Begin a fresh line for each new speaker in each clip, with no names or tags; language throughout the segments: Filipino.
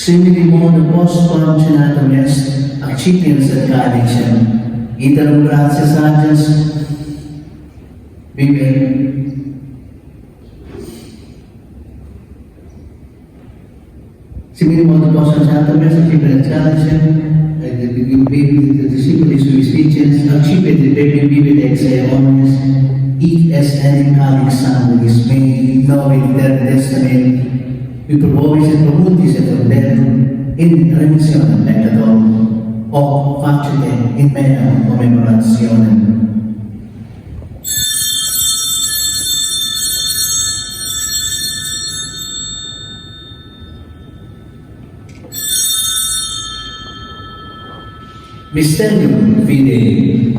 Seminimono post-functional excipients at connection. Iterum gratias agens vive. Seminimono post-functional excipients at connection. The disciples sui species accipit the vive ex omnes et es enim sanguis mei novit ter testament. We propose and promotes it from them in remissionem peccator o facile in mena commemorationem. Mysterium Fidei.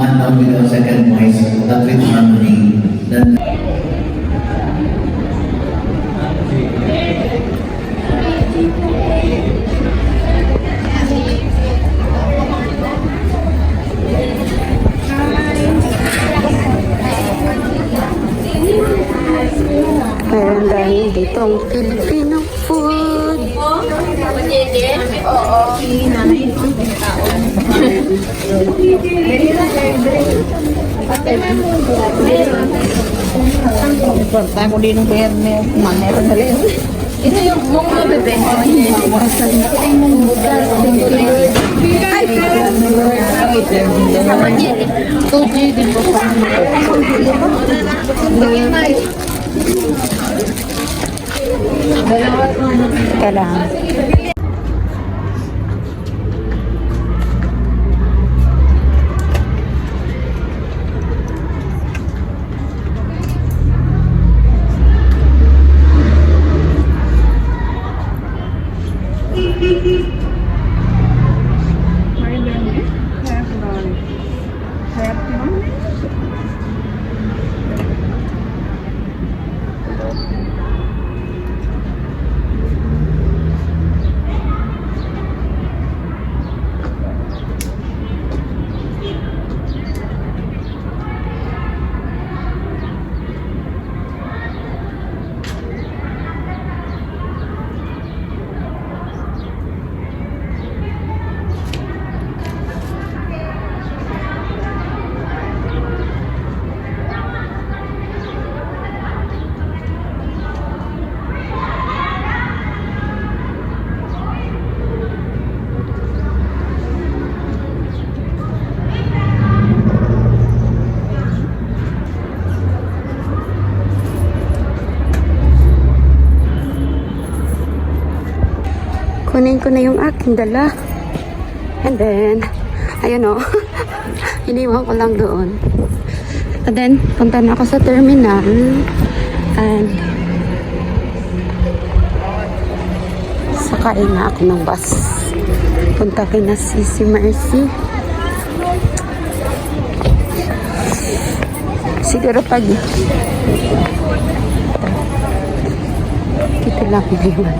One note with a second voice, that with harmony.
Meron dahil ditong Filipino food.
Porta ko din ng berne, manero na rin. Ito yung mong bebe. Ito yung mong butas. Ay, tuji din po sa
Kailangan. Kunin ko na yung aking dala. And then, ayun o. Iniwan ko lang doon. And then, punta na ako sa terminal. And, sakain na ako ng bus. Punta kina si Mercy. Siguro pag ito lang biliwan.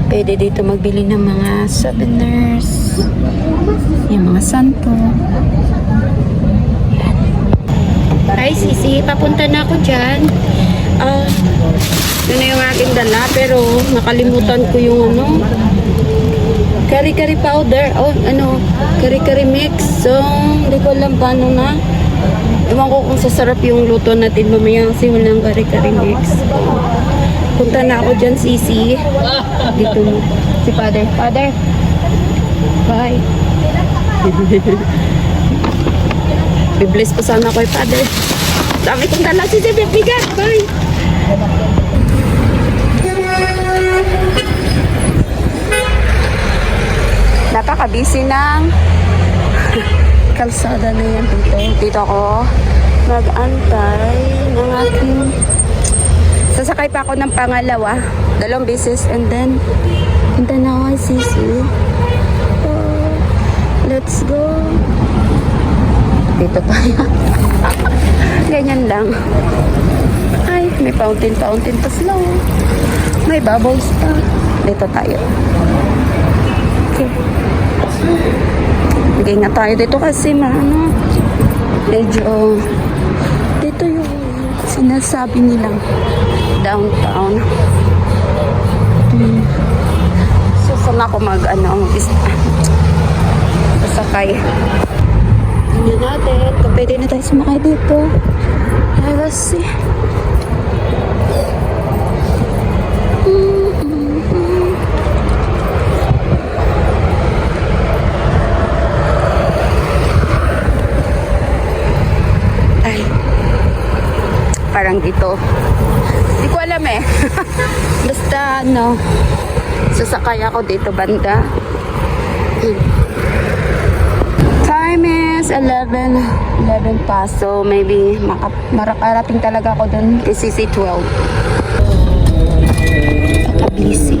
Pwede dito magbili ng mga souvenirs. Yung mga santo. Hi, Sisi. Papunta na ako dyan. Yun na yung aking dala. Pero nakalimutan ko yung kari-kari powder. Kari-kari mix. So, hindi ko alam paano na. Ewan ko kung sasarap yung luto natin mamaya kasi walang kari-kari mix. Punta na ako dyan, Sisi. Dito mo. Si Father. Father. Bye. Bibless pa sana ko, Father. Dami kong dala, Sisi. Bigat. Bye. Napaka-busy ng kalsada na yan dito. Dito ako mag-antay ng aking sasakay pa ako ng pangalawa. 2 beses and then punta na ako kay Sisi. Let's go. Dito tayo. Ganyan lang. Ay, may fountain pa slow. May bubbles pa. Dito tayo. Okay. Bigay nga tayo dito kasi medyo dito yung sinasabi nilang downtown. So, saan ako sasakay? Tingnan natin kung pwede na tayo sumakay dito. Let's see. Ay, parang dito. Hindi ko alam eh. Basta sasakay ako dito banda. Time is 11 pa. So maybe makarating talaga ako dun kay CC12. Busy.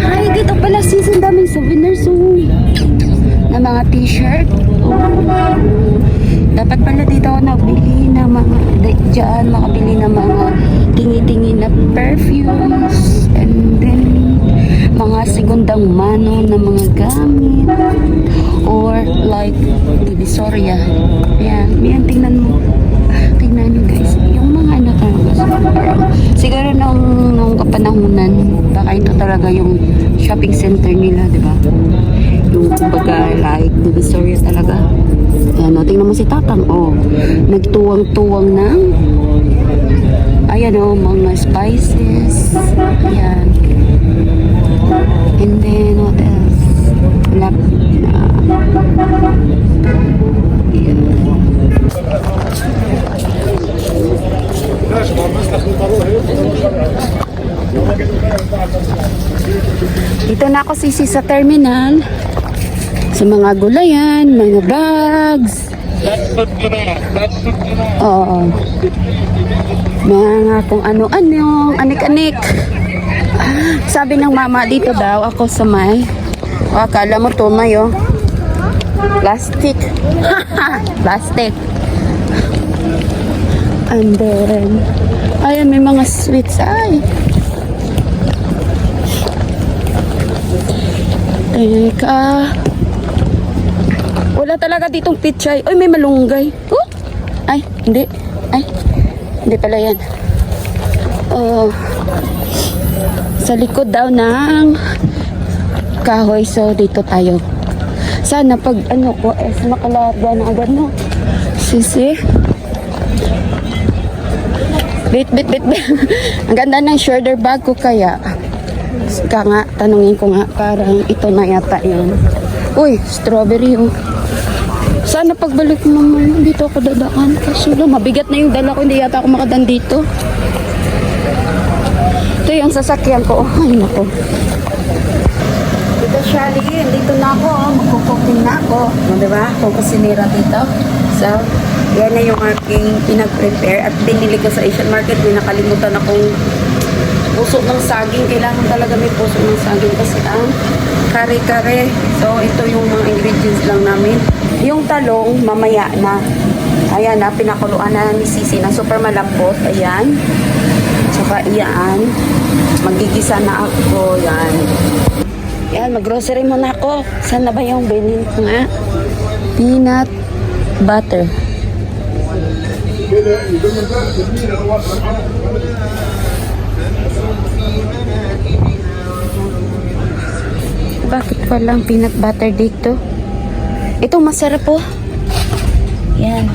Ay, dito pala sis, ang daming souvenirs na mga t-shirt. Dapat pala dito ako nabili ng mga dyan, makabili ng mga tingi-tingi na perfumes and then mga segundang mano na mga gamit or like divisoria. Yan, tingnan mo. Tingnan nyo guys, yung mga siguro nung kapanahunan, baka ito talaga yung shopping center nila, di ba? Yung kumbaga like divisoria talaga. Ayan, tingnan mo si Tatang, nagtuwang-tuwang ng ayan mga spices. Ayan. And then what else? Dito na ako sisi sa terminal. Sa mga gulayan, mga bags. Oo. Mga kung ano-ano, anik-anik. Sabi ng mama dito daw ako sa may. Akala mo to plastic. Plastic. And then, ayan, may mga sweets. Ay. Teka. Wala talaga ditong pichay. Ay, may malunggay. Ay, hindi. Ay, hindi pala yan. Sa likod daw ng kahoy. So, dito tayo. Sana pag makalarga na agad Sisi. Bit. Ang ganda ng shoulder bag ko kaya. Tanungin ko nga, parang ito na yata yun. Uy, strawberry Sana pagbalik mo dito ako dadaan. Kasi mabigat na yung dala ko, hindi yata ako makadaan dito. Ito yung sasakyan ko. Ay, nako. Dito, Charlie, dito na ako. Magkukuking na ako. Diba? Kung kasinira dito. So, yan na yung aking pinag-prepare. At binili ko sa Asian Market. May nakalimutan akong puso ng saging. Kailangan talaga may puso ng saging kasi ang kare-kare. So, ito yung mga ingredients lang namin. Yung talong, mamaya na. Ayan na, pinakuluan na ni Sisi na super malambot. Ayan. Saka iyan. Magigisa na ako. Yan. Yan, mag-grocery muna ako. Saan na ba yung bilhin ko nga? Peanut butter. Bakit walang peanut butter dito? Ito masarap po. Yan.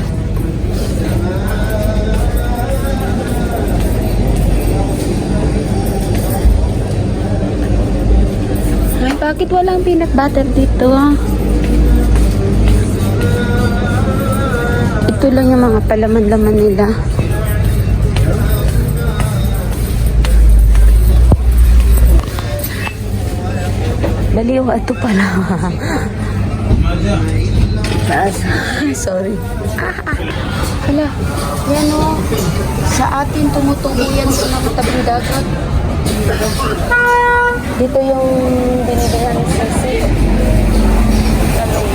Ay, bakit walang peanut butter dito? Ito lang yung mga palaman-laman nila. Baliw, ito pala. Sorry. Hala, yan o. Sa atin tumutubo yan sa mga tabing dagat. Dito yung binibihan ni Sisi. Talong.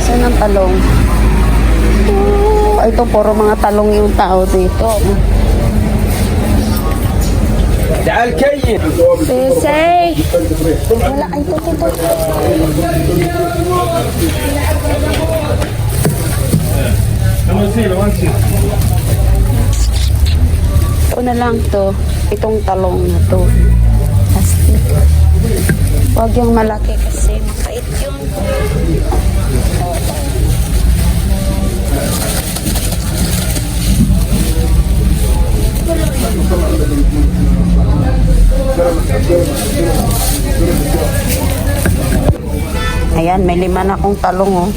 Saan ang talong? ito puro mga talong yung tao dito.
تعال كيف
Pesay! Wala, ay, ito. Ito na lang to. Itong talong na to. Plastic. Huwag yung malaki kasi mapait yun. Ayan, may 5 na akong talong, oh.